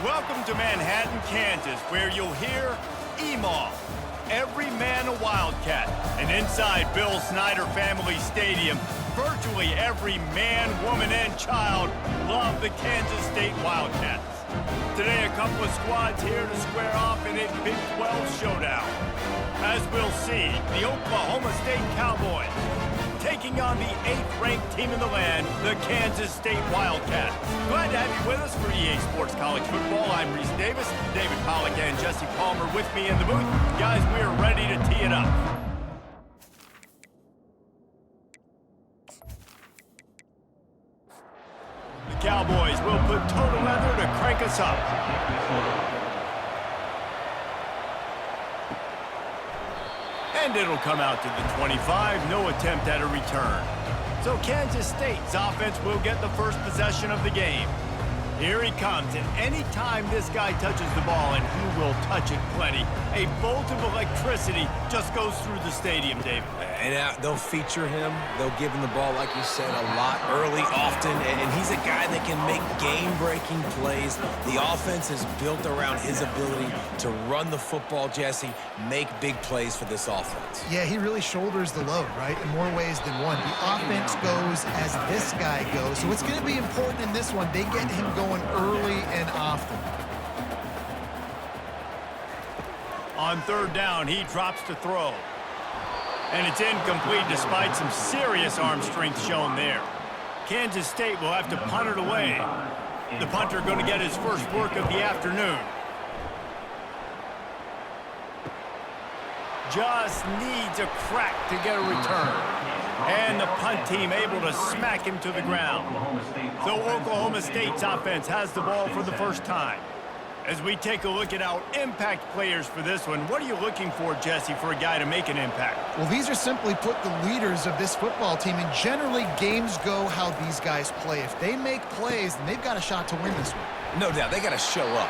Welcome to Manhattan, Kansas, where you'll hear EMAW, every man a Wildcat. And inside Bill Snyder Family Stadium, virtually every man, woman, and child love the Kansas State Wildcats. Today, a couple of squads here to square off in a Big 12 showdown. As we'll see, the Oklahoma State Cowboys taking on the 8th-ranked team in the land, the Kansas State Wildcats. Glad to have you with us for EA Sports College Football. I'm Reese Davis, David Pollack and Jesse Palmer with me in the booth. Guys, we are ready to tee it up. The Cowboys will put total leather to crank us up. And it'll come out to the 25, no attempt at a return. So Kansas State's offense will get the first possession of the game. Here he comes, and any time this guy touches the ball, and he will touch it plenty, a bolt of electricity just goes through the stadium, David. And they'll feature him. They'll give him the ball, like you said, a lot, early, often. And he's a guy that can make game-breaking plays. The offense is built around his ability to run the football, Jesse, make big plays for this offense. Yeah, he really shoulders the load, right, in more ways than one. The offense goes as this guy goes. So it's going to be important in this one. They get him going early and often. On third down, he drops to throw. And it's incomplete despite some serious arm strength shown there. Kansas State will have to punt it away. The punter going to get his first work of the afternoon. Just needs a crack to get a return. And the punt team able to smack him to the ground. So Oklahoma State's offense has the ball for the first time. As we take a look at our impact players for this one, what are you looking for, Jesse, for a guy to make an impact? Well, these are simply put the leaders of this football team, and generally games go how these guys play. If they make plays, then they've got a shot to win this one. No doubt, they got to show up.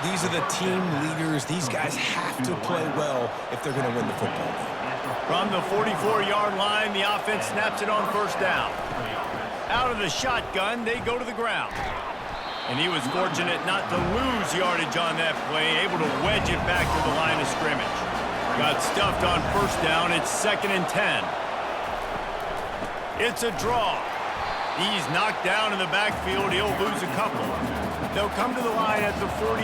These are the team leaders. These guys have to play well if they're going to win the football game. From the 44-yard line, the offense snaps it on first down. Out of the shotgun, they go to the ground. And he was fortunate not to lose yardage on that play, able to wedge it back to the line of scrimmage. Got stuffed on first down. It's 2nd and 10. It's a draw. He's knocked down in the backfield. He'll lose a couple. They'll come to the line at the 42,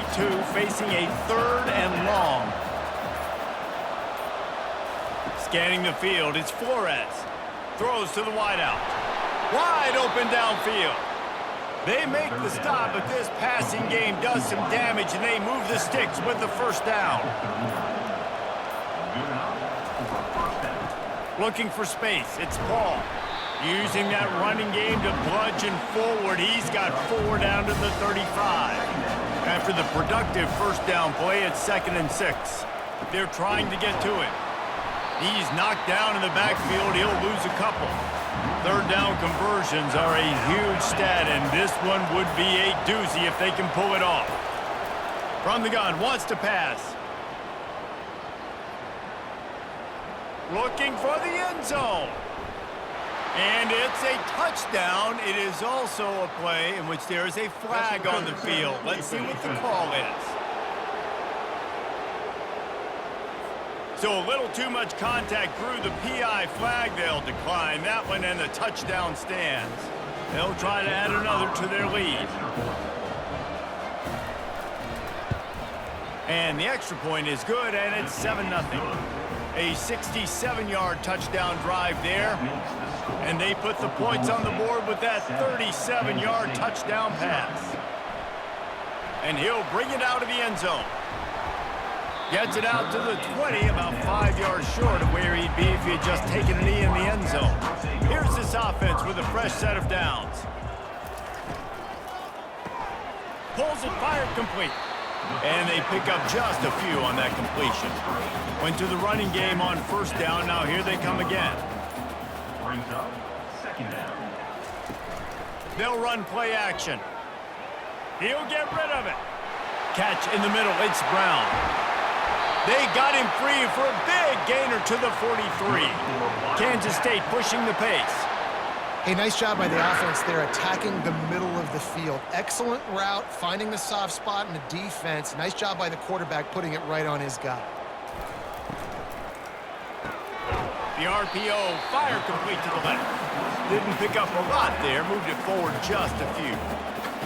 facing a 3rd and long. Scanning the field, it's Flores. Throws to the wideout. Wide open downfield. They make the stop, but this passing game does some damage, and they move the sticks with the first down. Looking for space, it's Paul. Using that running game to bludgeon forward. He's got 4 down to the 35. After the productive first down play, it's 2nd and 6. They're trying to get to it. He's knocked down in the backfield. He'll lose a couple. 3rd down conversions are a huge stat, and this one would be a doozy if they can pull it off. From the gun, wants to pass. Looking for the end zone. And it's a touchdown. It is also a play in which there is a flag on the field. Let's see what the call is. So a little too much contact through the PI flag. They'll decline that one, and the touchdown stands. They'll try to add another to their lead. And the extra point is good, and it's 7-0. A 67-yard touchdown drive there. And they put the points on the board with that 37-yard touchdown pass. And he'll bring it out of the end zone. Gets it out to the 20, about 5 yards short of where he'd be if he had just taken a knee in the end zone. Here's this offense with a fresh set of downs. Pulls it, fired, complete. And they pick up just a few on that completion. Went to the running game on first down. Now here they come again. Brings up 2nd down. They'll run play action. He'll get rid of it. Catch in the middle. It's Brown. They got him free for a big gainer to the 43. Kansas State pushing the pace. Hey, nice job by the offense there, attacking the middle of the field. Excellent route, finding the soft spot in the defense. Nice job by the quarterback putting it right on his guy. The RPO, fire complete to the left. Didn't pick up a lot there, moved it forward just a few.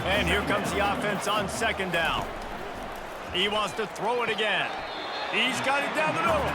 And here comes the offense on second down. He wants to throw it again. He's got it down the middle.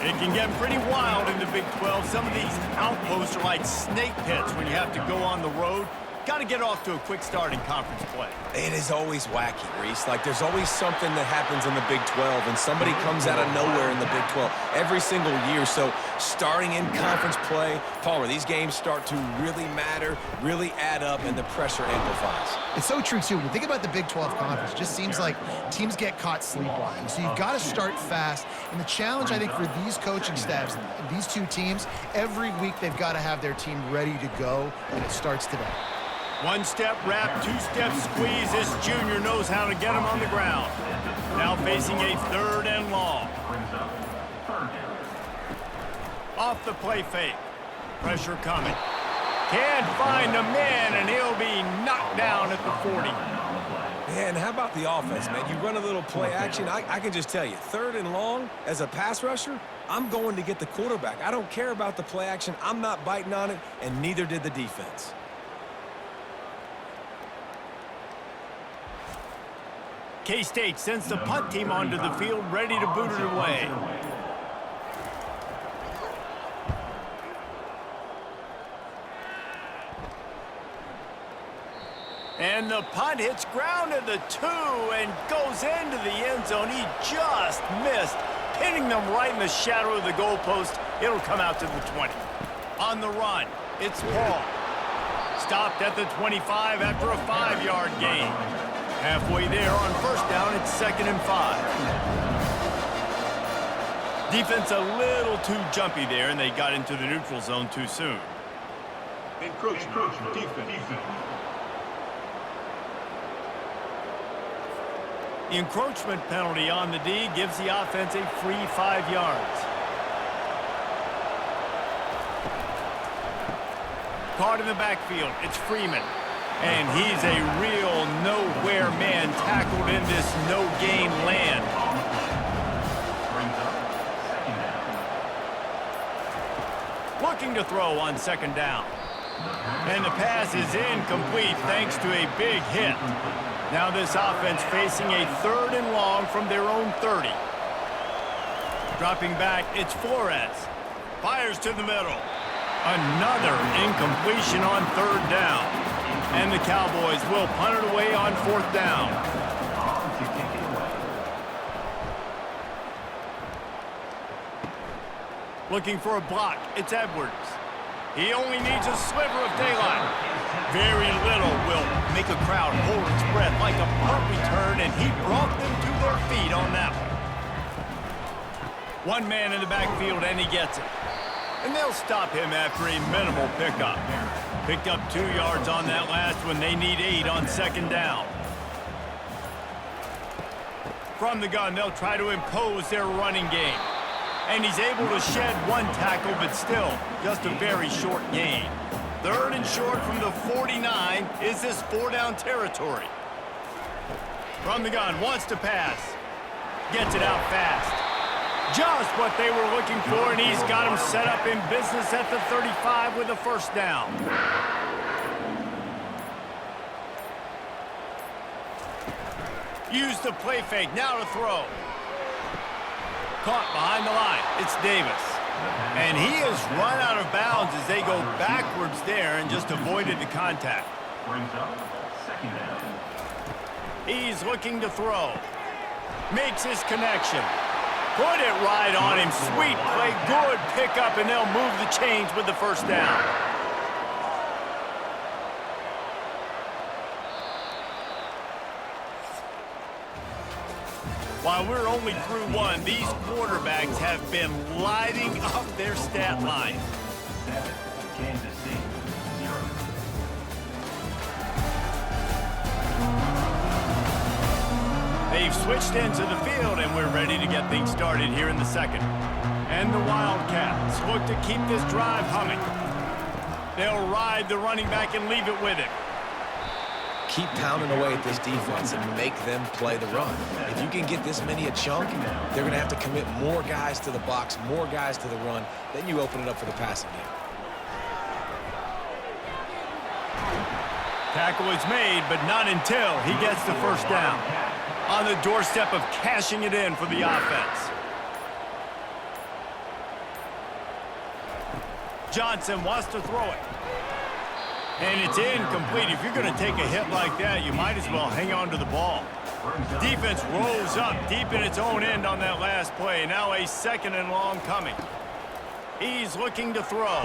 It can get pretty wild in the Big 12. Some of these outposts are like snake pits when you have to go on the road. Got to get off to a quick start in conference play. It is always wacky, Reese. Like, there's always something that happens in the Big 12, and somebody comes out of nowhere in the Big 12 every single year. So starting in conference play, Palmer, these games start to really matter, really add up, and the pressure amplifies. It's so true, too. When you think about the Big 12 Conference, it just seems like teams get caught sleepwalking. So you've got to start fast. And the challenge, I think, for these coaching staffs, these two teams, every week they've got to have their team ready to go, and it starts today. One-step wrap, two-step squeeze. This junior knows how to get him on the ground. Now facing a third and long. Off the play fake. Pressure coming. Can't find a man, and he'll be knocked down at the 40. Yeah, and how about the offense, man? You run a little play action. I can just tell you, third and long, as a pass rusher, I'm going to get the quarterback. I don't care about the play action. I'm not biting on it, and neither did the defense. K-State sends the punt team onto the field, ready to boot it away. And the punt hits ground at the 2 and goes into the end zone. He just missed, pinning them right in the shadow of the goalpost. It'll come out to the 20. On the run, it's Paul. Stopped at the 25 after a 5-yard gain. Halfway there on first down, it's 2nd and 5. Defense a little too jumpy there, and they got into the neutral zone too soon. Encroachment defense. The encroachment penalty on the D gives the offense a free 5 yards. Caught in the backfield, it's Freeman. And he's a real nowhere man tackled in this no-gain land. Looking to throw on 2nd down. And the pass is incomplete thanks to a big hit. Now this offense facing a 3rd and long from their own 30. Dropping back, it's Flores. Fires to the middle. Another incompletion on 3rd down. And the Cowboys will punt it away on 4th down. Looking for a block, it's Edwards. He only needs a sliver of daylight. Very little will make a crowd hold its breath like a punt return, and he brought them to their feet on that one. One man in the backfield, and he gets it. And they'll stop him after a minimal pickup. Picked up 2 yards on that last one. They need 8 on 2nd down. From the gun, they'll try to impose their running game. And he's able to shed 1 tackle, but still just a very short gain. 3rd and short from the 49. Is this 4-down territory? From the gun, wants to pass. Gets it out fast. Just what they were looking for, and he's got him set up in business at the 35 with a 1st down. Use the play fake, now to throw. Caught behind the line, it's Davis. And he has run out of bounds as they go backwards there and just avoided the contact. Brings up 2nd down. He's looking to throw. Makes his connection. Put it right on him. Sweet play. Good pickup, and they'll move the chains with the 1st down. While we're only through 1, these quarterbacks have been lighting up their stat line. 7, Kansas City, 0. They've switched into the field, and we're ready to get things started here in the 2nd. And the Wildcats look to keep this drive humming. They'll ride the running back and leave it with him. Keep pounding away at this defense and make them play the run. If you can get this many a chunk, they're going to have to commit more guys to the box, more guys to the run. Then you open it up for the passing game. Tackle is made, but not until he gets the first down. On the doorstep of cashing it in for the offense. Johnson wants to throw it. And it's incomplete. If you're going to take a hit like that, you might as well hang on to the ball. Defense rolls up deep in its own end on that last play. Now a 2nd and long coming. He's looking to throw.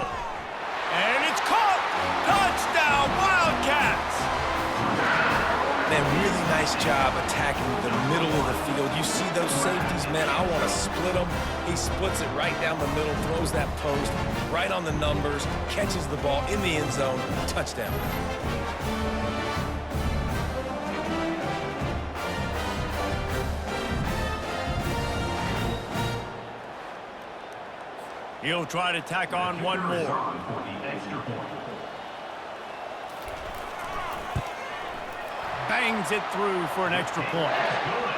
And it's caught! Touchdown, Wildcats! Man, really nice job attacking the middle of the field. You see those safeties, man, I want to split them. He splits it right down the middle, throws that post, right on the numbers, catches the ball in the end zone, touchdown. He'll try to tack on one more. Bangs it through for an extra point.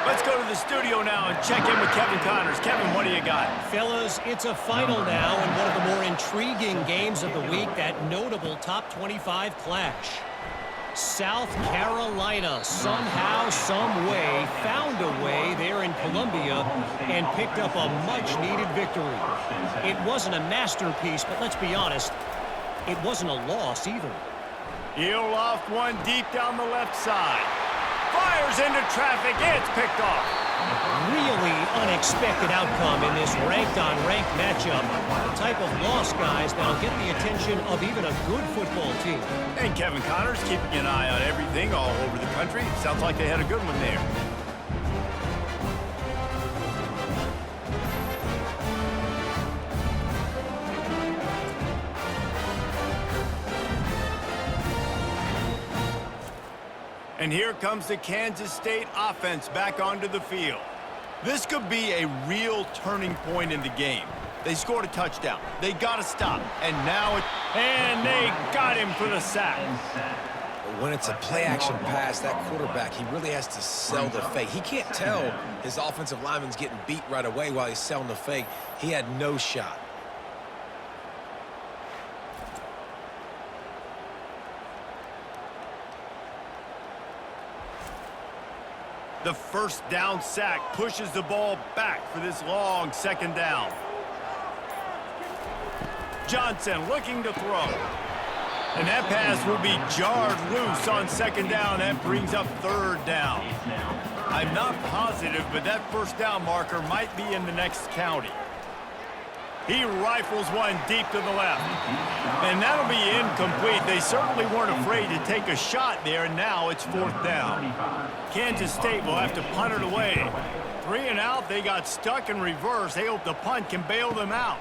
Let's go to the studio now and check in with Kevin Connors. Kevin, what do you got? Fellas, it's a final now and one of the more intriguing games of the week, that notable top 25 clash. South Carolina somehow, some way, found a way there in Columbia and picked up a much-needed victory. It wasn't a masterpiece, but let's be honest, it wasn't a loss either. He'll loft one deep down the left side. Fires into traffic. It's picked off. Really unexpected outcome in this ranked-on-ranked matchup. The type of loss, guys, that'll get the attention of even a good football team. And Kevin Connors keeping an eye on everything all over the country. Sounds like they had a good one there. And here comes the Kansas State offense back onto the field. This could be a real turning point in the game. They scored a touchdown. They got to stop. And now and they got him for the sack. But when it's a play-action pass, that quarterback, he really has to sell the fake. He can't tell his offensive lineman's getting beat right away while he's selling the fake. He had no shot. The first down sack pushes the ball back for this long 2nd down. Johnson looking to throw. And that pass will be jarred loose on 2nd down. That brings up 3rd down. I'm not positive, but that 1st down marker might be in the next county. He rifles one deep to the left. And that'll be incomplete. They certainly weren't afraid to take a shot there, and now it's 4th down. Kansas State will have to punt it away. 3 and out, they got stuck in reverse. They hope the punt can bail them out.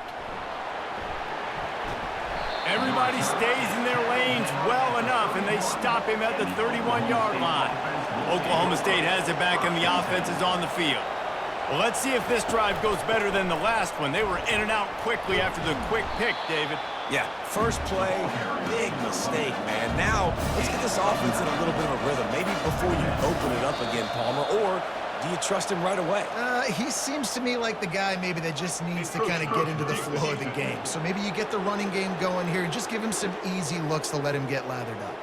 Everybody stays in their lanes well enough, and they stop him at the 31-yard line. Oklahoma State has it back, and the offense is on the field. Well, let's see if this drive goes better than the last one. They were in and out quickly after the quick pick, David. Yeah, first play, big mistake, man. Now, let's get this offense in a little bit of a rhythm. Maybe before you open it up again, Palmer, or do you trust him right away? He seems to me like the guy maybe that just needs to kind of get into the flow of the game. So maybe you get the running game going here and just give him some easy looks to let him get lathered up.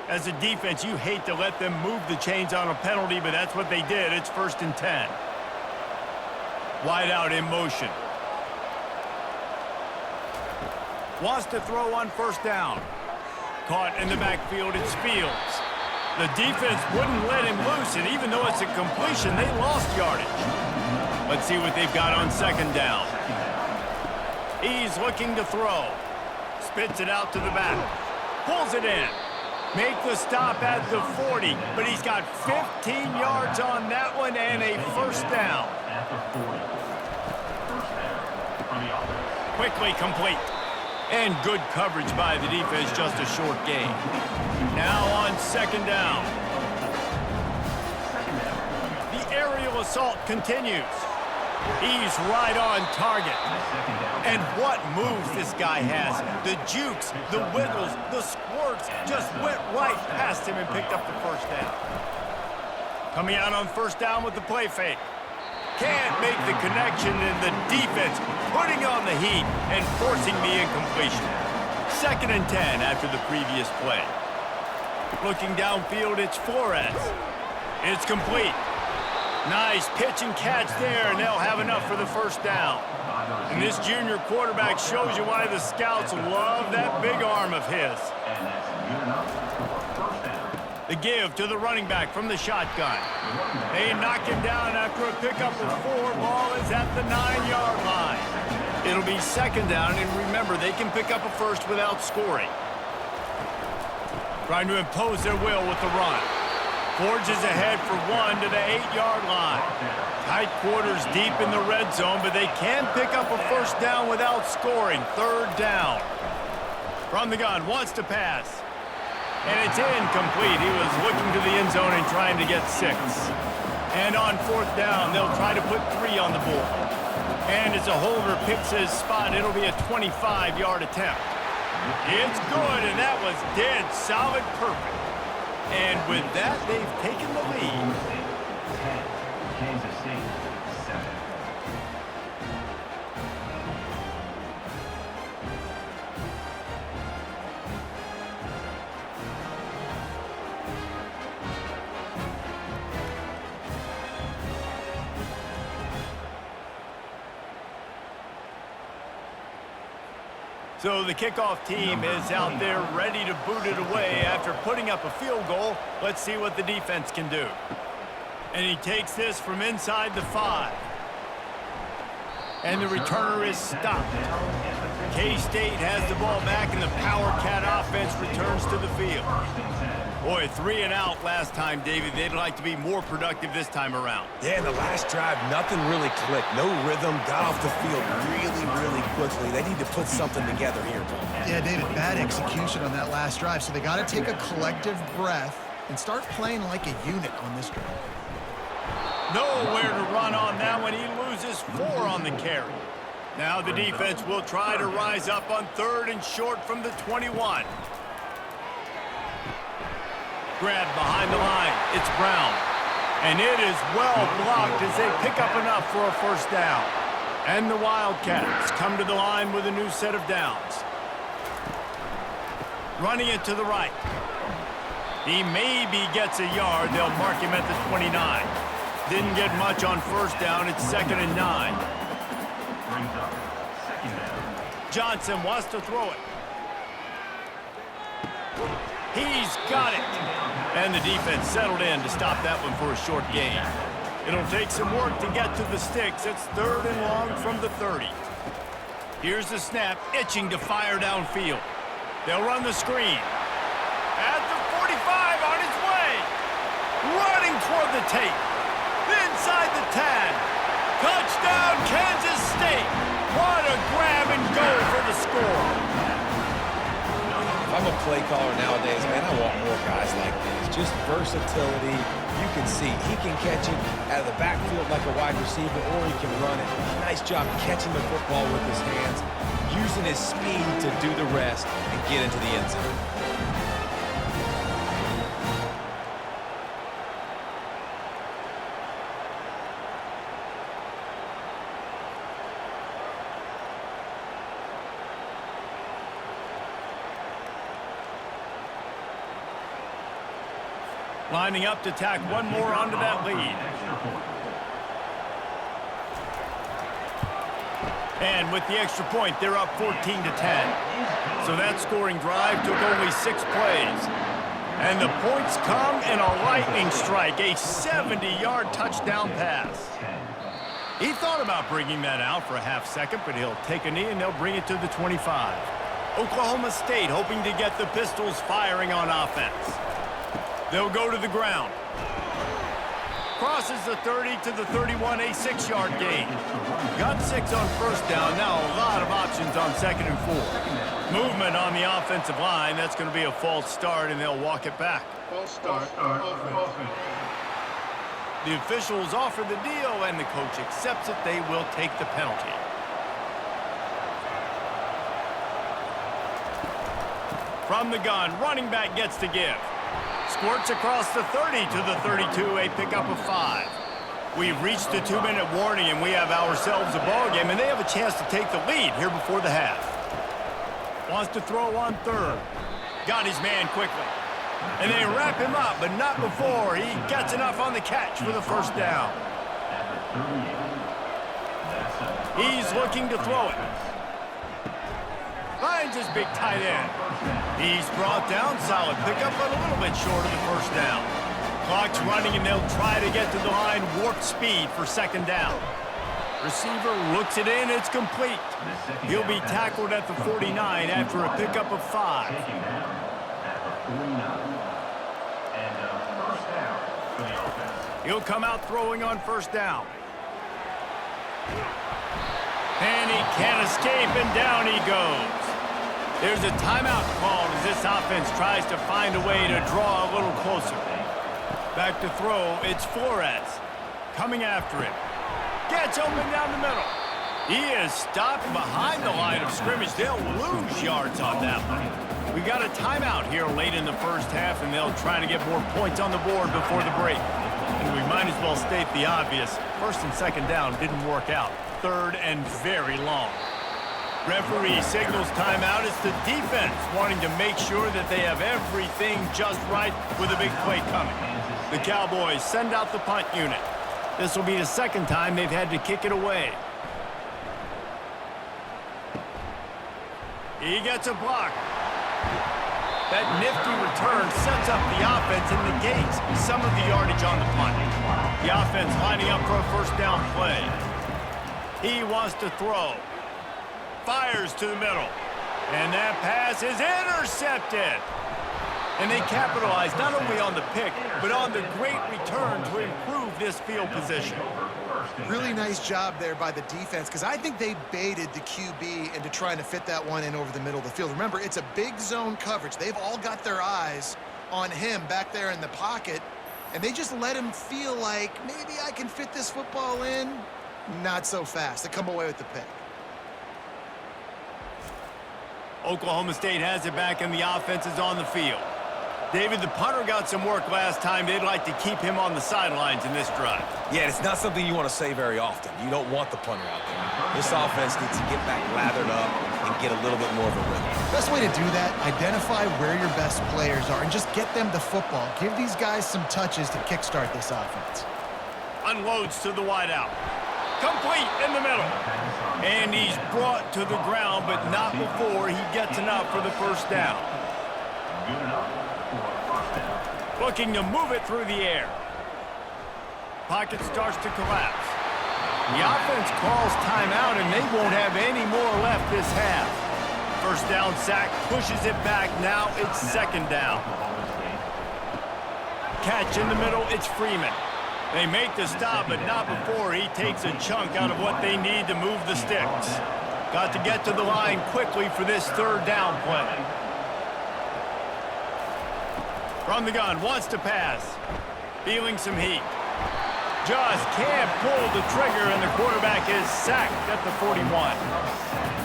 As a defense, you hate to let them move the chains on a penalty, but that's what they did. It's 1st and 10. Wide out in motion. Wants to throw on 1st down. Caught in the backfield, it's Fields. The defense wouldn't let him loose, and even though it's a completion, they lost yardage. Let's see what they've got on 2nd down. He's looking to throw. Spits it out to the back. Pulls it in. Make the stop at the 40, but he's got 15 yards on that one and a 1st down. Quickly complete. And good coverage by the defense, just a short gain. Now on 2nd down. The aerial assault continues. He's right on target. And what moves this guy has. The jukes, the wiggles, the squirts just went right past him and picked up the first down. Coming out on first down with the play fake. Can't make the connection, and the defense putting on the heat and forcing the incompletion. 2nd and 10 after the previous play. Looking downfield, it's Flores. It's complete. Nice pitch and catch there, and they'll have enough for the first down. And this junior quarterback shows you why the scouts love that big arm of his. And that's good enough for a first down. The give to the running back from the shotgun. They knock him down after a pickup of 4. Ball is at the 9-yard line. It'll be 2nd down, and remember, they can pick up a first without scoring. Trying to impose their will with the run. Forges ahead for 1 to the 8-yard line. Tight quarters deep in the red zone, but they can pick up a first down without scoring. 3rd down. From the gun, wants to pass. And it's incomplete. He was looking to the end zone and trying to get 6. And on 4th down, they'll try to put 3 on the board. And as a holder picks his spot, it'll be a 25-yard attempt. It's good, and that was dead solid perfect. And with that, they've taken the lead. 10, Kansas City, 7. So the kickoff team is out there ready to boot it away after putting up a field goal. Let's see what the defense can do. And he takes this from inside the 5. And the returner is stopped. K-State has the ball back, and the Power Cat offense returns to the field. Boy, 3 and out last time, David. They'd like to be more productive this time around. Yeah, in the last drive, nothing really clicked. No rhythm, got off the field really quickly. They need to put something together here, Bill. Yeah, David, bad execution on that last drive, so they got to take a collective breath and start playing like a unit on this drive. Nowhere to run on that one. He loses 4 on the carry. Now the defense will try to rise up on 3rd and short from the 21. Grab behind the line. It's Brown. And it is well blocked as they pick up enough for a first down. And the Wildcats come to the line with a new set of downs. Running it to the right. He maybe gets a yard. They'll mark him at the 29. Didn't get much on first down. It's 2nd and 9. Brings up 2nd down. Johnson wants to throw it. He's got it. And the defense settled in to stop that one for a short gain. It'll take some work to get to the sticks. It's 3rd and long from the 30. Here's the snap, itching to fire downfield. They'll run the screen. At the 45 on his way. Running toward the tape. Inside the 10. Touchdown, Kansas State. What a grab and go for the score. If I'm a play caller nowadays, man, I want more guys like this. Just versatility. You can see he can catch it out of the backfield like a wide receiver, or he can run it. Nice job catching the football with his hands, using his speed to do the rest and get into the end zone. Lining up to tack one more onto that lead. And with the extra point, they're up 14 to 10. So that scoring drive took only 6 plays. And the points come in a lightning strike, a 70-yard touchdown pass. He thought about bringing that out for a half second, but he'll take a knee and they'll bring it to the 25. Oklahoma State hoping to get the Pistols firing on offense. They'll go to the ground. Crosses the 30 to the 31, a 6-yard gain. Got 6 on first down. Now a lot of options on 2nd and 4. Movement on the offensive line. That's going to be a false start, and they'll walk it back. False start. Offense. The officials offer the deal, and the coach accepts it. They will take the penalty. From the gun, running back gets to give. Squirts across the 30 to the 32, a pickup of 5. We've reached the 2-minute warning, and we have ourselves a ball game, and they have a chance to take the lead here before the half. Wants to throw on 3rd. Got his man quickly. And they wrap him up, but not before he gets enough on the catch for the first down. He's looking to throw it. Finds his big tight end. He's brought down, solid pickup, but a little bit short of the first down. Clock's running, and they'll try to get to the line, warp speed for 2nd down. Receiver looks it in, it's complete. He'll be tackled at the 49 after a pickup of 5. He'll come out throwing on 1st down. And he can't escape, and down he goes. There's a timeout called as this offense tries to find a way to draw a little closer. Back to throw, it's Flores. Coming after him. Gets open down the middle. He is stopped behind the line of scrimmage. They'll lose yards on that one. We got a timeout here late in the first half, and they'll try to get more points on the board before the break. And we might as well state the obvious. 1st and 2nd down didn't work out. 3rd and very long. Referee signals timeout. It's the defense wanting to make sure that they have everything just right with a big play coming. The Cowboys send out the punt unit. This will be the 2nd time they've had to kick it away. He gets a block. That nifty return sets up the offense and negates some of the yardage on the punt. The offense lining up for a 1st down play. He wants to throw. Fires to the middle. And that pass is intercepted. And they capitalize not only on the pick, but on the great return to improve this field position. Really nice job there by the defense, because I think they baited the QB into trying to fit that one in over the middle of the field. Remember, it's a big zone coverage. They've all got their eyes on him back there in the pocket, and they just let him feel like, maybe I can fit this football in. Not so fast. They come away with the pick. Oklahoma State has it back, and the offense is on the field. David, the punter got some work last time. They'd like to keep him on the sidelines in this drive. Yeah, it's not something you want to say very often. You don't want the punter out there. This offense needs to get back lathered up and get a little bit more of a rhythm. Best way to do that, identify where your best players are and just get them the football. Give these guys some touches to kickstart this offense. Unloads to the wideout. Complete in the middle. And he's brought to the ground, but not before he gets enough for the 1st down. Looking to move it through the air. Pocket starts to collapse. The offense calls timeout, and they won't have any more left this half. 1st down sack pushes it back. Now it's 2nd down. Catch in the middle, it's Freeman. They make the stop, but not before he takes a chunk out of what they need to move the sticks. Got to get to the line quickly for this 3rd down play. From the gun, wants to pass. Feeling some heat. Just can't pull the trigger, and the quarterback is sacked at the 41.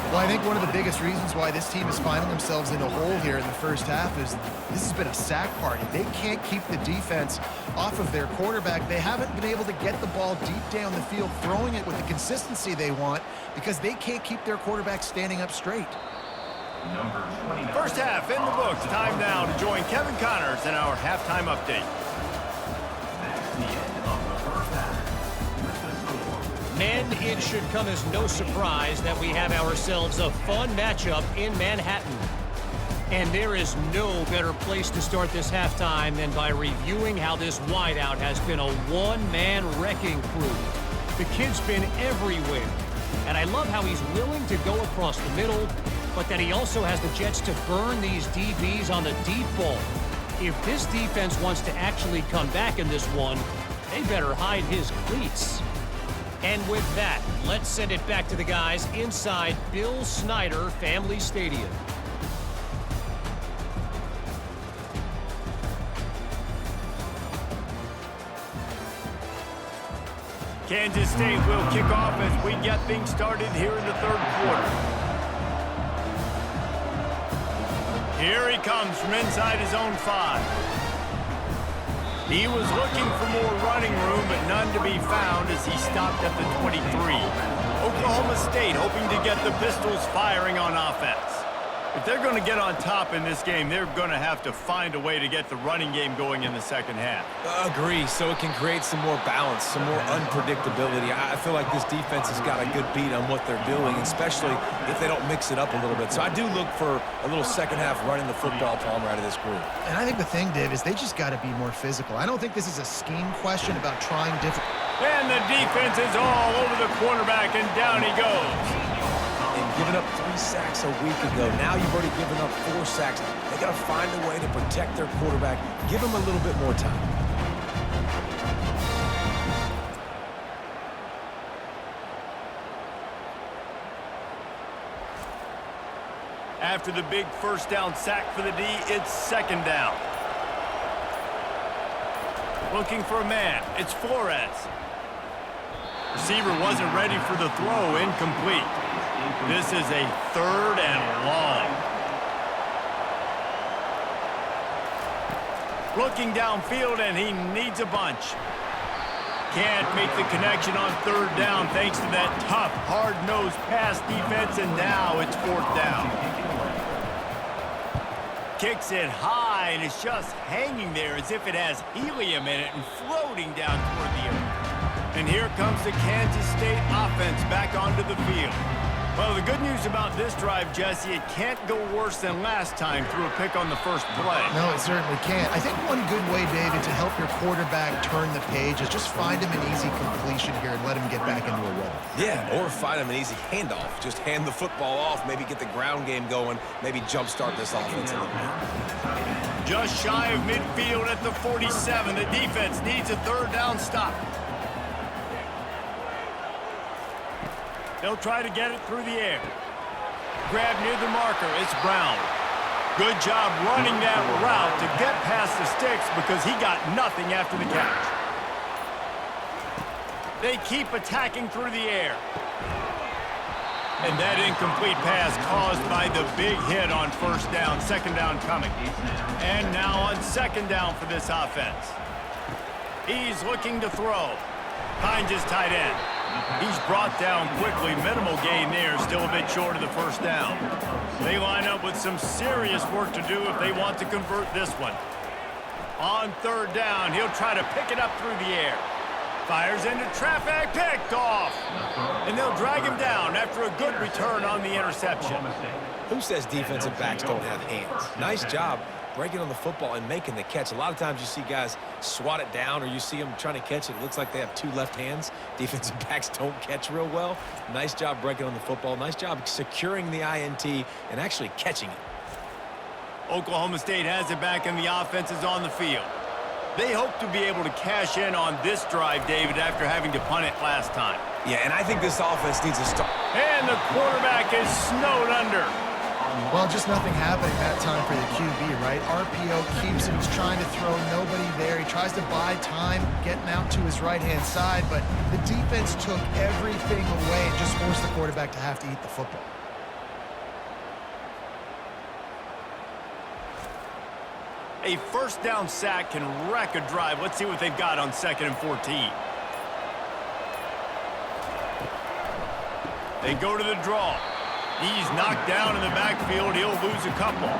Well, I think one of the biggest reasons why this team is finding themselves in a hole here in the first half is this has been a sack party. They can't keep the defense off of their quarterback. They haven't been able to get the ball deep down the field, throwing it with the consistency they want because they can't keep their quarterback standing up straight. First half in the books. Time now to join Kevin Connors in our halftime update. Men, it should come as no surprise that we have ourselves a fun matchup in Manhattan. And there is no better place to start this halftime than by reviewing how this wideout has been a one-man wrecking crew. The kid's been everywhere. And I love how he's willing to go across the middle, but that he also has the jets to burn these DBs on the deep ball. If this defense wants to actually come back in this one, they better hide his cleats. And with that, let's send it back to the guys inside Bill Snyder Family Stadium. Kansas State will kick off as we get things started here in the third quarter. Here he comes from inside his own 5. He was looking for more running room, but none to be found as he stopped at the 23. Oklahoma State hoping to get the Pistols firing on offense. If they're going to get on top in this game, they're going to have to find a way to get the running game going in the second half. Agree, so it can create some more balance, some more unpredictability. I feel like this defense has got a good beat on what they're doing, especially if they don't mix it up a little bit. So I do look for a little second half running the football Palmer out of this group. And I think the thing, Dave, is they just got to be more physical. I don't think this is a scheme question about trying different. And the defense is all over the quarterback, and down he goes. And giving up 3 sacks a week ago. Now you've already given up 4 sacks. They got to find a way to protect their quarterback. Give him a little bit more time. After the big first down sack for the D, it's second down. Looking for a man. It's Flores. Receiver wasn't ready for the throw. Incomplete. This is a third and long. Looking downfield, and he needs a bunch. Can't make the connection on third down thanks to that tough, hard-nosed pass defense, and now it's fourth down. Kicks it high, and it's just hanging there as if it has helium in it and floating down toward the earth. And here comes the Kansas State offense back onto the field. Well, the good news about this drive, Jesse, it can't go worse than last time through a pick on the first play. No, it certainly can't. I think one good way, David, to help your quarterback turn the page is just find him an easy completion here and let him get back into a rhythm. Yeah, or find him an easy handoff. Just hand the football off, maybe get the ground game going, maybe jumpstart this offense a little bit. Just shy of midfield at the 47. The defense needs a third down stop. They'll try to get it through the air. Grab near the marker. It's Brown. Good job running that route to get past the sticks because he got nothing after the catch. They keep attacking through the air. And that incomplete pass caused by the big hit on first down. Second down coming. And now on second down for this offense. He's looking to throw. Finds his tight end. He's brought down quickly. Minimal gain there. Still a bit short of the first down. They line up with some serious work to do if they want to convert this one. On third down, he'll try to pick it up through the air. Fires into traffic. Picked off. And they'll drag him down after a good return on the interception. Who says defensive backs don't have hands? Nice job breaking on the football and making the catch. A lot of times you see guys swat it down or you see them trying to catch it. It looks like they have 2 left hands. Defensive backs don't catch real well. Nice job breaking on the football. Nice job securing the INT and actually catching it. Oklahoma State has it back and the offense is on the field. They hope to be able to cash in on this drive, David, after having to punt it last time. Yeah, and I think this offense needs a start. And the quarterback is snowed under. Well, just nothing happening that time for the QB, right? RPO keeps him. He's trying to throw. Nobody there. He tries to buy time, getting out to his right-hand side, but the defense took everything away and just forced the quarterback to have to eat the football. A first down sack can wreck a drive. Let's see what they've got on 2nd and 14. They go to the draw. He's knocked down in the backfield. He'll lose a couple.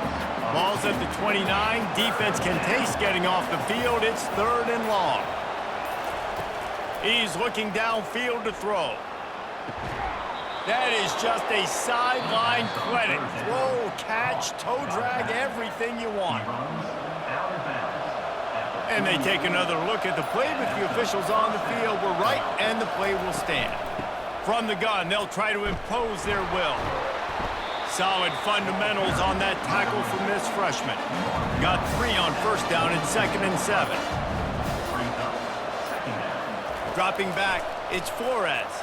Ball's at the 29. Defense can taste getting off the field. It's 3rd and long. He's looking downfield to throw. That is just a sideline credit. Throw, catch, toe drag, everything you want. And they take another look at the play, but the officials on the field were right, and the play will stand. From the gun, they'll try to impose their will. Solid fundamentals on that tackle from this freshman. Got 3 on first down and 2nd and 7. Dropping back, it's Flores.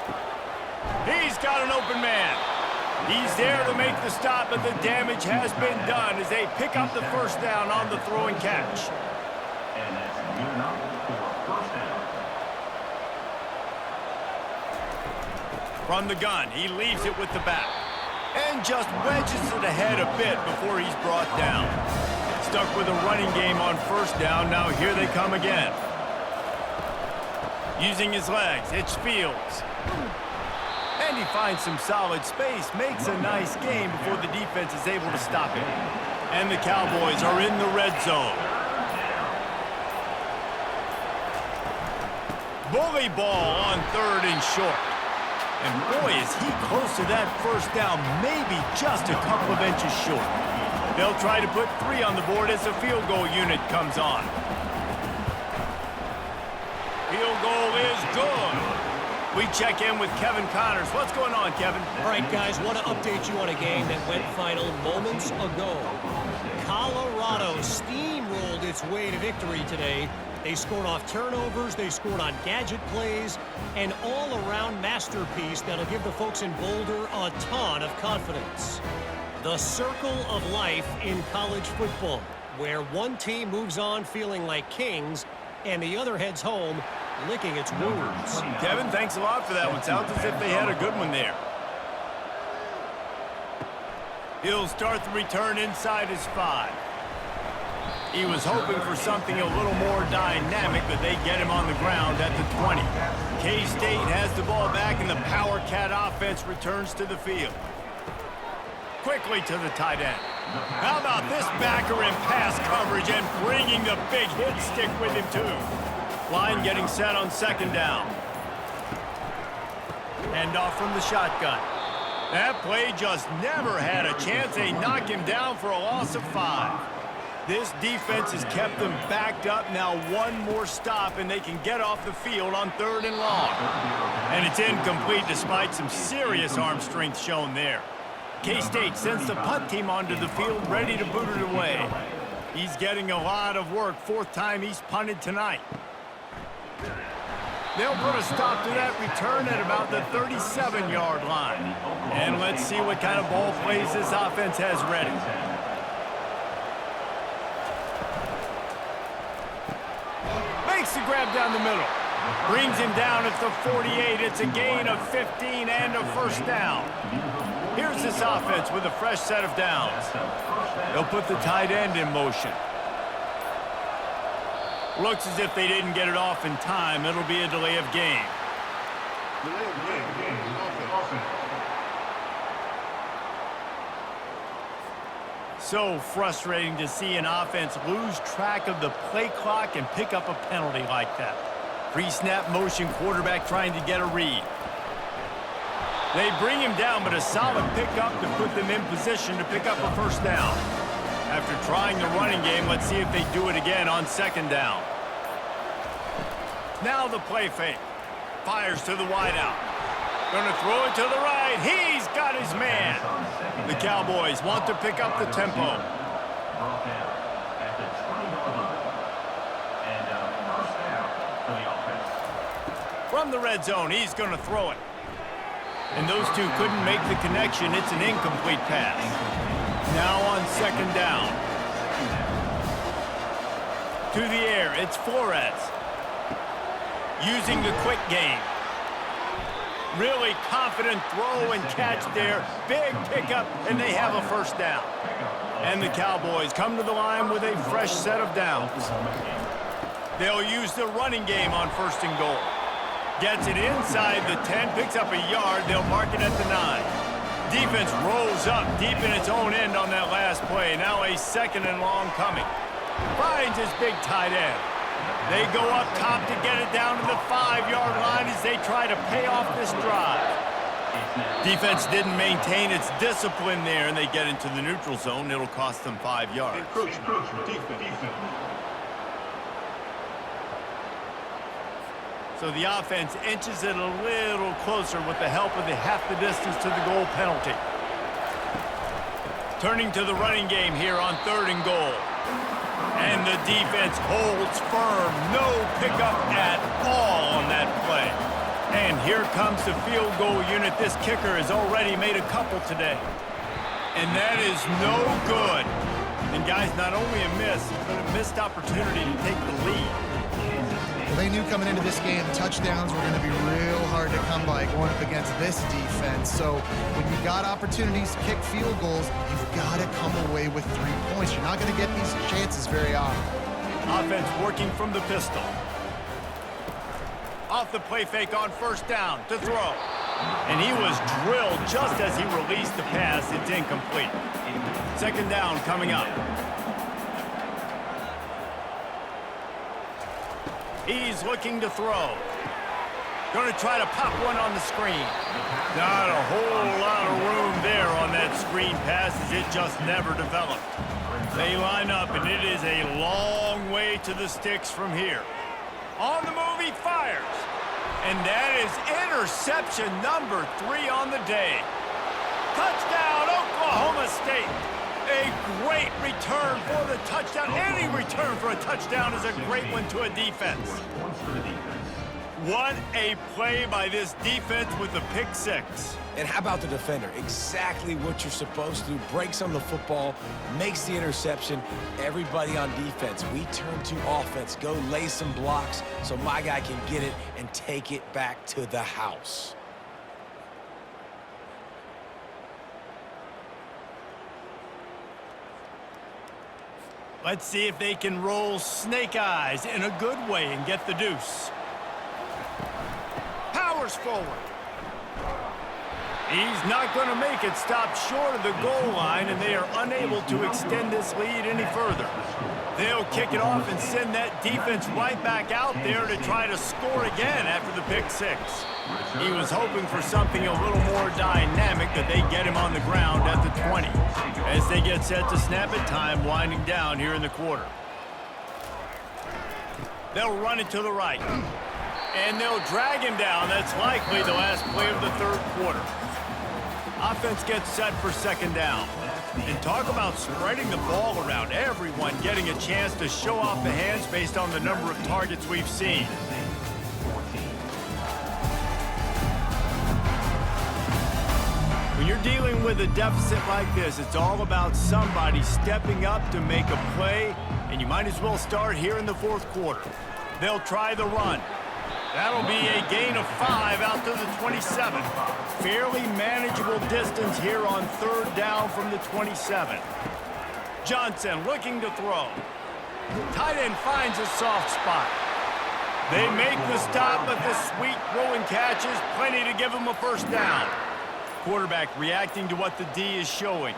He's got an open man. He's there to make the stop, but the damage has been done as they pick up the first down on the throw and catch. And that's good enough for first down. From the gun, he leaves it with the back. And just wedges it ahead a bit before he's brought down. Stuck with a running game on first down. Now here they come again. Using his legs, it's Fields. And he finds some solid space, makes a nice game before the defense is able to stop him. And the Cowboys are in the red zone. Bully ball on 3rd and short. And boy, is he close to that first down, maybe just a couple of inches short. They'll try to put 3 on the board as the field goal unit comes on. Field goal is good. We check in with Kevin Connors. What's going on, Kevin? All right, guys, want to update you on a game that went final moments ago. Colorado steamrolled its way to victory today. They scored off turnovers, they scored on gadget plays, an all-around masterpiece that'll give the folks in Boulder a ton of confidence. The circle of life in college football, where one team moves on feeling like kings and the other heads home licking its wounds. Kevin, thanks a lot for that one. Sounds as if they had a good one there. He'll start the return inside his 5. He was hoping for something a little more dynamic, but they get him on the ground at the 20. K-State has the ball back, and the Power Cat offense returns to the field. Quickly to the tight end. How about this backer in pass coverage and bringing the big hit stick with him, too. Line getting set on 2nd down. Hand off from the shotgun. That play just never had a chance. They knock him down for a loss of 5. This defense has kept them backed up. Now one more stop, and they can get off the field on 3rd and long. And it's incomplete despite some serious arm strength shown there. K-State sends the punt team onto the field, ready to boot it away. He's getting a lot of work. 4th time he's punted tonight. They'll put a stop to that return at about the 37-yard line. And let's see what kind of ball plays this offense has ready. Makes the grab down the middle. Brings him down at the 48. It's a gain of 15 and a first down. Here's this offense with a fresh set of downs. They'll put the tight end in motion. Looks as if they didn't get it off in time. It'll be a delay of game. So frustrating to see an offense lose track of the play clock and pick up a penalty like that. Pre-snap motion, quarterback trying to get a read. They bring him down, but a solid pickup to put them in position to pick up a first down. After trying the running game, let's see if they do it again on 2nd down. Now the play fake. Fires to the wideout. Gonna throw it to the right. He's got his man. The Cowboys want to pick up the tempo. From the red zone, he's gonna throw it. And those two couldn't make the connection. It's an incomplete pass. Now on 2nd down. To the air, it's Flores. Using the quick game. Really confident throw and catch there. Big pickup, and they have a first down. And the Cowboys come to the line with a fresh set of downs. They'll use the running game on 1st and goal. Gets it inside the 10, picks up a yard. They'll mark it at the 9. Defense rolls up deep in its own end on that last play. Now a 2nd and long coming. Finds his big tight end. They go up top to get it down to the 5-yard line as they try to pay off this drive. Defense didn't maintain its discipline there, and they get into the neutral zone. It'll cost them 5 yards. So the offense inches it a little closer with the help of the half the distance to the goal penalty. Turning to the running game here on 3rd and goal. And the defense holds firm. No pickup at all on that play. And here comes the field goal unit. This kicker has already made a couple today. And that is no good. And guys, not only a miss, but a missed opportunity to take the lead. They knew coming into this game, touchdowns were going to be real hard to come by going up against this defense. So when you got opportunities to kick field goals, you've got to come away with 3 points. You're not going to get these chances very often. Offense working from the pistol. Off the play fake on first down to throw. And he was drilled just as he released the pass. It's incomplete. Second down coming up. He's looking to throw. Going to try to pop one on the screen. Not a whole lot of room there on that screen pass as it just never developed. They line up, and it is a long way to the sticks from here. On the move, he fires. And that is interception number 3 on the day. Touchdown, Oklahoma State. A great return for the touchdown. Any return for a touchdown is a great one to a defense. What a play by this defense with the pick 6. And how about the defender? Exactly what you're supposed to do. Breaks on the football, makes the interception. Everybody on defense, we turn to offense. Go lay some blocks so my guy can get it and take it back to the house. Let's see if they can roll snake eyes in a good way and get the deuce. Powers forward. He's not going to make it. Stop short of the goal line, and they are unable to extend this lead any further. They'll kick it off and send that defense right back out there to try to score again after the pick 6. He was hoping for something a little more dynamic, that they get him on the ground at the 20. As they get set to snap it, time winding down here in the quarter. They'll run it to the right. And they'll drag him down. That's likely the last play of the third quarter. Offense gets set for second down. And talk about spreading the ball around. Everyone getting a chance to show off the hands based on the number of targets we've seen. When you're dealing with a deficit like this, it's all about somebody stepping up to make a play, and you might as well start here in the fourth quarter. They'll try the run. That'll be a gain of 5 out to the 27. Fairly manageable distance here on third down from the 27. Johnson looking to throw. Tight end finds a soft spot. They make the stop, but the sweet throwing catch is plenty to give them a first down. Quarterback reacting to what the D is showing.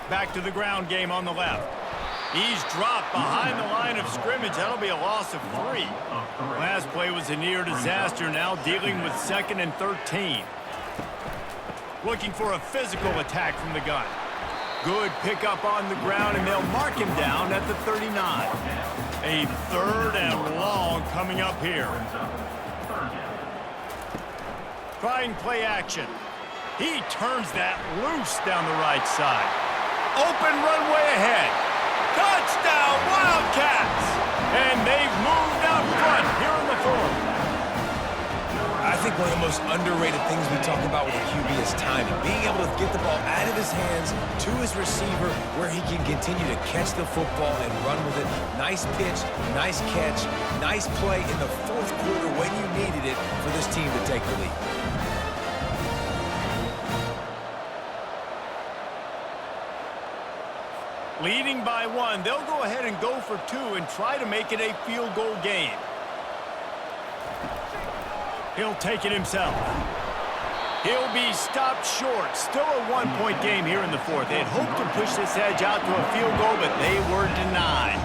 Back to the ground game on the left. He's dropped behind the line of scrimmage. That'll be a loss of 3. Last play was a near disaster, now dealing with 2nd and 13. Looking for a physical attack from the gun. Good pickup on the ground, and they'll mark him down at the 39. A 3rd and long coming up here. Trying play action. He turns that loose down the right side. Open runway ahead. Touchdown, Wildcats! And they've moved out front here in the fourth. I think one of the most underrated things we talk about with a QB is timing. Being able to get the ball out of his hands to his receiver where he can continue to catch the football and run with it. Nice pitch, nice catch, nice play in the fourth quarter when you needed it for this team to take the lead. Leading by 1, they'll go ahead and go for 2 and try to make it a field goal game. He'll take it himself. He'll be stopped short. Still a 1-point game here in the fourth. They had hoped to push this edge out to a field goal, but they were denied.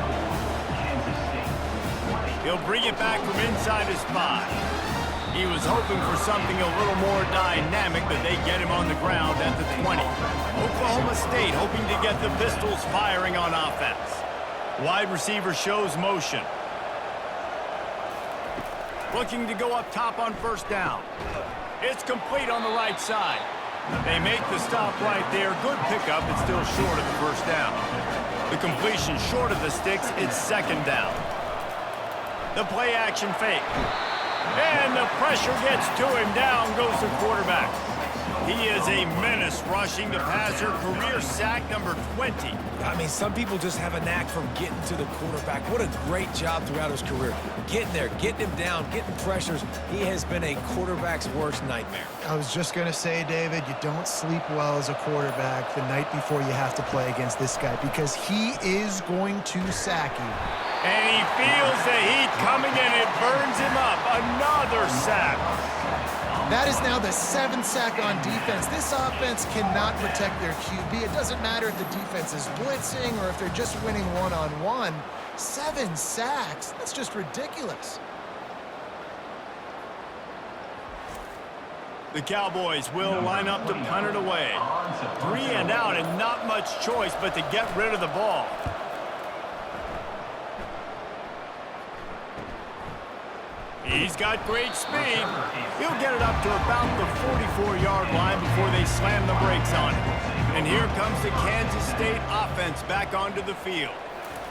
He'll bring it back from inside his 5. He was hoping for something a little more dynamic, but they get him on the ground at the 20. Oklahoma State hoping to get the Pistols firing on offense. Wide receiver shows motion. Looking to go up top on first down. It's complete on the right side. They make the stop right there. Good pickup. It's still short of the first down. The completion short of the sticks. It's second down. The play action fake. And the pressure gets to him. Down goes the quarterback. He is a menace rushing the passer, career sack number 20. I mean, some people just have a knack for getting to the quarterback. What a great job throughout his career. Getting there, getting him down, getting pressures. He has been a quarterback's worst nightmare. I was just going to say, David, you don't sleep well as a quarterback the night before you have to play against this guy because he is going to sack you. And he feels the heat coming and it burns him up. Another sack. That is now the 7th sack on defense. This offense cannot protect their QB. It doesn't matter if the defense is blitzing or if they're just winning one-on-one. 7 sacks. That's just ridiculous. The Cowboys will line up to punt it away. 3 and out and not much choice but to get rid of the ball. He's got great speed. He'll get it up to about the 44-yard line before they slam the brakes on it. And here comes the Kansas State offense back onto the field.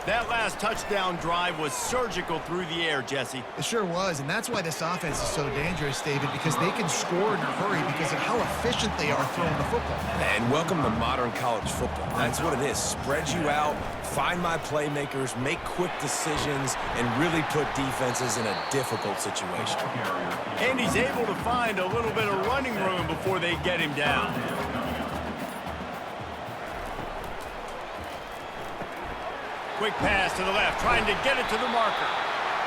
That last touchdown drive was surgical through the air, Jesse. It sure was, and that's why this offense is so dangerous, David, because they can score in a hurry because of how efficient they are throwing the football. And welcome to modern college football. That's what it is. Spread you out, find my playmakers, make quick decisions, and really put defenses in a difficult situation. And he's able to find a little bit of running room before they get him down. Quick pass to the left, trying to get it to the marker.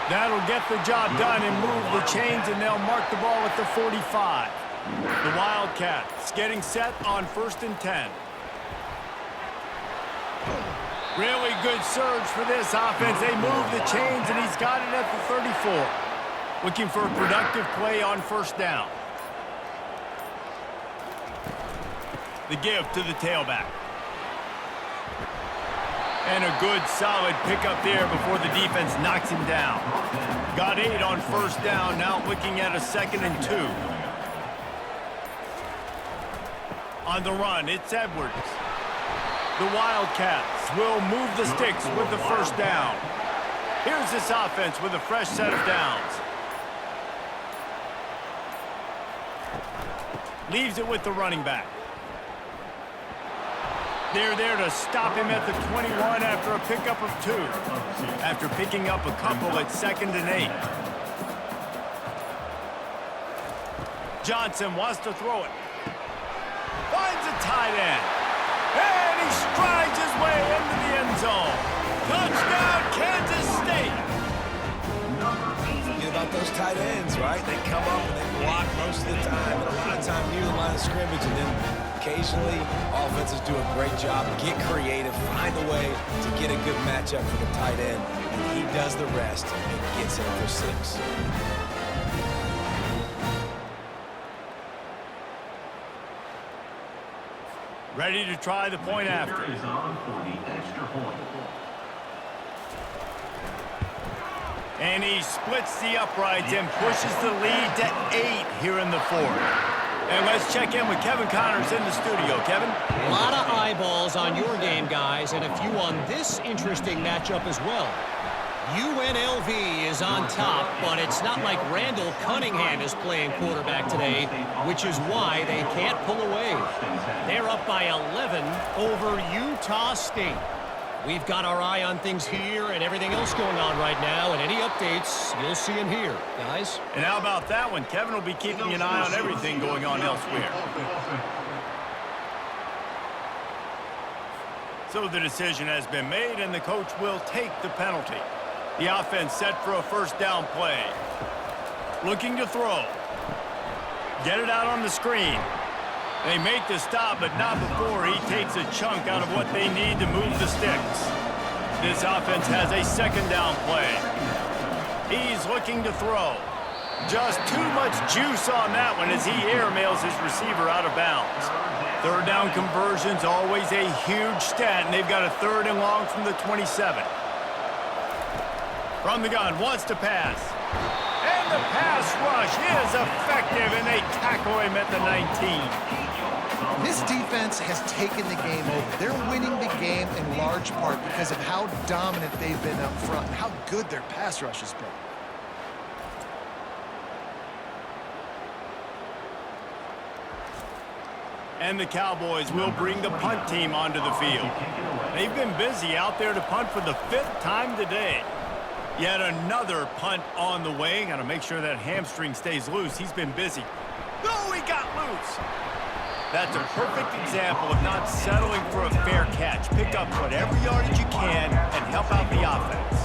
That'll get the job done and move the chains, and they'll mark the ball at the 45. The Wildcats getting set on 1st and 10. Really good surge for this offense. They move the chains, and he's got it at the 34. Looking for a productive play on 1st down. The give to the tailback. And a good, solid pickup there before the defense knocks him down. Got 8 on 1st down, now looking at a 2nd and 2. On the run, it's Edwards. The Wildcats will move the sticks with the 1st down. Here's this offense with a fresh set of downs. Leaves it with the running back. They're there to stop him at the 21 after a pickup of 2. After picking up a couple at 2nd and 8. Johnson wants to throw it. Finds a tight end. And he strides his way into the end zone. Touchdown, Kansas State. Forget about those tight ends, right? They come up and they block most of the time, and a lot of time near the line of scrimmage, and then occasionally, offenses do a great job, get creative, find a way to get a good matchup for the tight end, and he does the rest and gets in for 6. Ready to try the point after. Is on for the extra point. And he splits the uprights and pushes the lead to 8 here in the 4th. And let's check in with Kevin Connors in the studio. Kevin? A lot of eyeballs on your game, guys, and a few on this interesting matchup as well. UNLV is on top, but it's not like Randall Cunningham is playing quarterback today, which is why they can't pull away. They're up by 11 over Utah State. We've got our eye on things here and everything else going on right now, and any updates, you'll see them here, guys. And how about that one? Kevin will be keeping an eye on everything going on elsewhere. So the decision has been made, and the coach will take the penalty. The offense set for a 1st down play. Looking to throw. Get it out on the screen. They make the stop, but not before he takes a chunk out of what they need to move the sticks. This offense has a 2nd down play. He's looking to throw. Just too much juice on that one as he airmails his receiver out of bounds. 3rd down conversion's always a huge stat, and they've got a 3rd and long from the 27. From the gun, wants to pass. And the pass rush is effective, and they tackle him at the 19. This defense has taken the game over. They're winning the game in large part because of how dominant they've been up front and how good their pass rush has been. And the Cowboys will bring the punt team onto the field. They've been busy out there to punt for the 5th time today. Yet another punt on the way. Got to make sure that hamstring stays loose. He's been busy. Oh, he got loose. That's a perfect example of not settling for a fair catch. Pick up whatever yardage you can and help out the offense.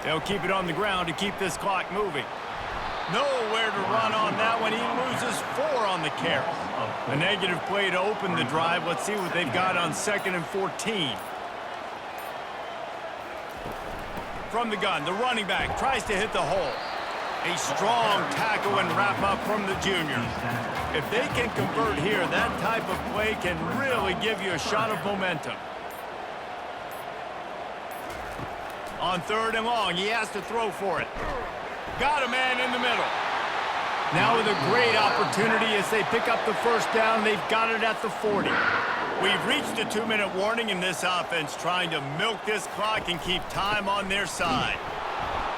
They'll keep it on the ground to keep this clock moving. Nowhere to run on that one. He loses 4 on the carry. A negative play to open the drive. Let's see what they've got on 2nd and 14. From the gun, the running back tries to hit the hole. A strong tackle and wrap up from the junior. If they can convert here, that type of play can really give you a shot of momentum. On 3rd and long, he has to throw for it. Got a man in the middle. Now with a great opportunity as they pick up the 1st down, they've got it at the 40. We've reached a 2-minute warning in this offense, trying to milk this clock and keep time on their side.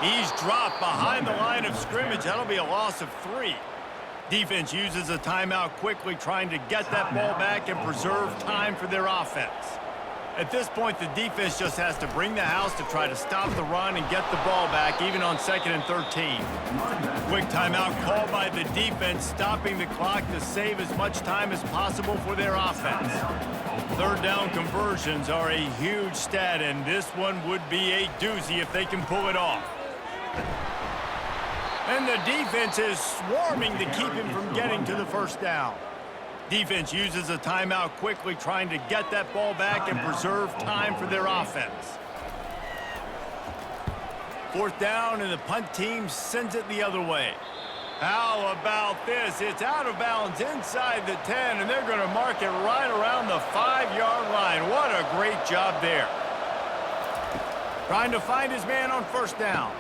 He's dropped behind the line of scrimmage. That'll be a loss of 3. Defense uses a timeout quickly, trying to get that ball back and preserve time for their offense. At this point, the defense just has to bring the house to try to stop the run and get the ball back, even on 2nd and 13. Quick timeout called by the defense, stopping the clock to save as much time as possible for their offense. 3rd down conversions are a huge stat, and this one would be a doozy if they can pull it off. And the defense is swarming to keep him from getting to the 1st down. Defense uses a timeout quickly, trying to get that ball back and preserve time for their offense. 4th down, and the punt team sends it the other way. How about this? It's out of bounds inside the 10, and they're going to mark it right around the 5-yard line. What a great job there. Trying to find his man on 1st down.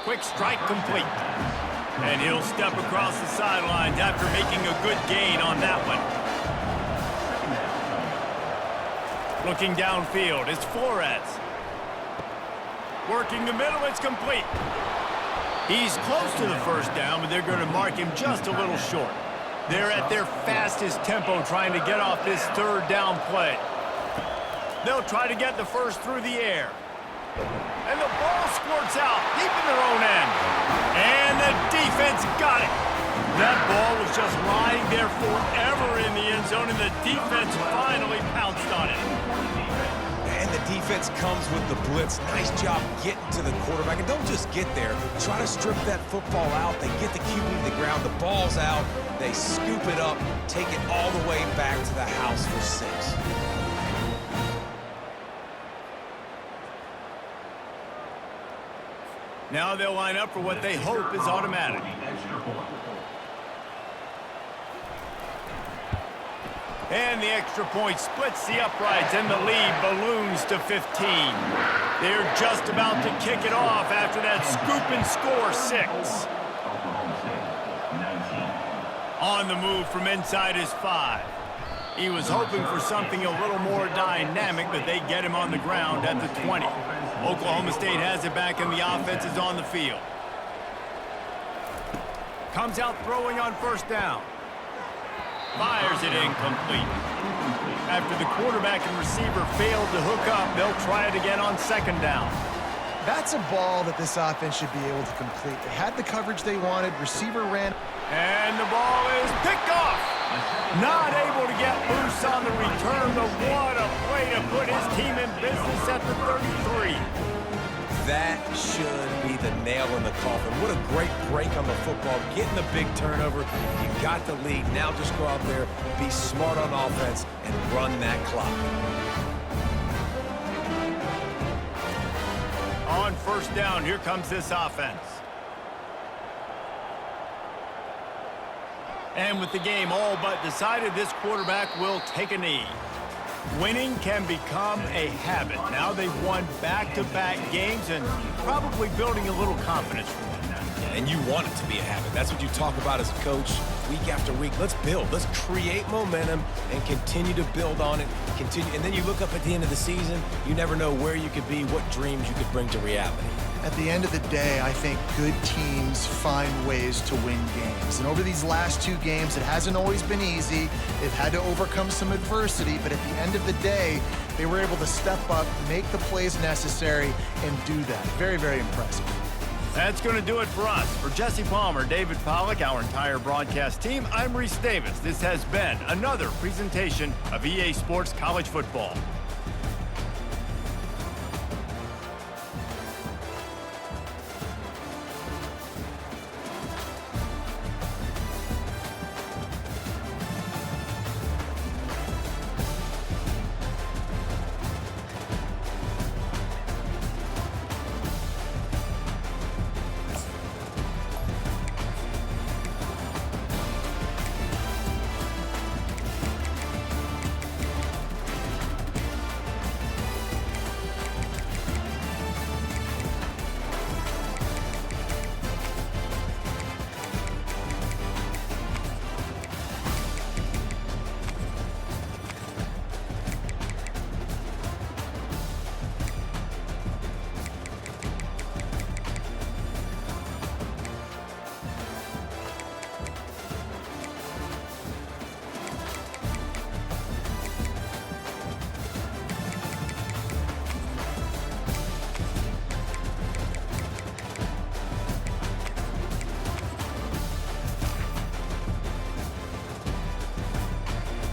Quick strike complete. And he'll step across the sidelines after making a good gain on that one. Looking downfield, it's Flores. Working the middle, it's complete. He's close to the 1st down, but they're going to mark him just a little short. They're at their fastest tempo trying to get off this 3rd down play. They'll try to get the 1st through the air. And the ball squirts out deep in their own end. And the defense got it. That ball was just lying there forever in the end zone, and the defense finally pounced on it. And the defense comes with the blitz. Nice job getting to the quarterback. And don't just get there. Try to strip that football out. They get the QB to the ground. The ball's out. They scoop it up, take it all the way back to the house for 6. Now they'll line up for what they hope is automatic. And the extra point splits the uprights, and the lead balloons to 15. They're just about to kick it off after that scoop and score 6. On the move from inside his 5. He was hoping for something a little more dynamic, but they get him on the ground at the 20. Oklahoma State has it back, and the offense is on the field. Comes out throwing on 1st down. Fires it incomplete. After the quarterback and receiver failed to hook up, they'll try it again on 2nd down. That's a ball that this offense should be able to complete. They had the coverage they wanted. Receiver ran. And the ball is picked off. Not able to get loose on the return, but what a play to put his team in business at the 33. That should be the nail in the coffin. What a great break on the football. Getting the big turnover. You got the lead. Now just go out there, be smart on offense, and run that clock. On 1st down, here comes this offense. And with the game all but decided, this quarterback will take a knee. Winning can become a habit. Now they've won back-to-back games and probably building a little confidence for them. and you want it to be a habit. That's what you talk about as a coach week after week. Let's build. Let's create momentum and continue to build on it. And then you look up at the end of the season, you never know where you could be, what dreams you could bring to reality. At the end of the day, I think good teams find ways to win games. And over these last 2 games, it hasn't always been easy. They've had to overcome some adversity, but at the end of the day, they were able to step up, make the plays necessary, and do that. Very, very impressive. That's going to do it for us. For Jesse Palmer, David Pollack, our entire broadcast team, I'm Reese Davis. This has been another presentation of EA Sports College Football.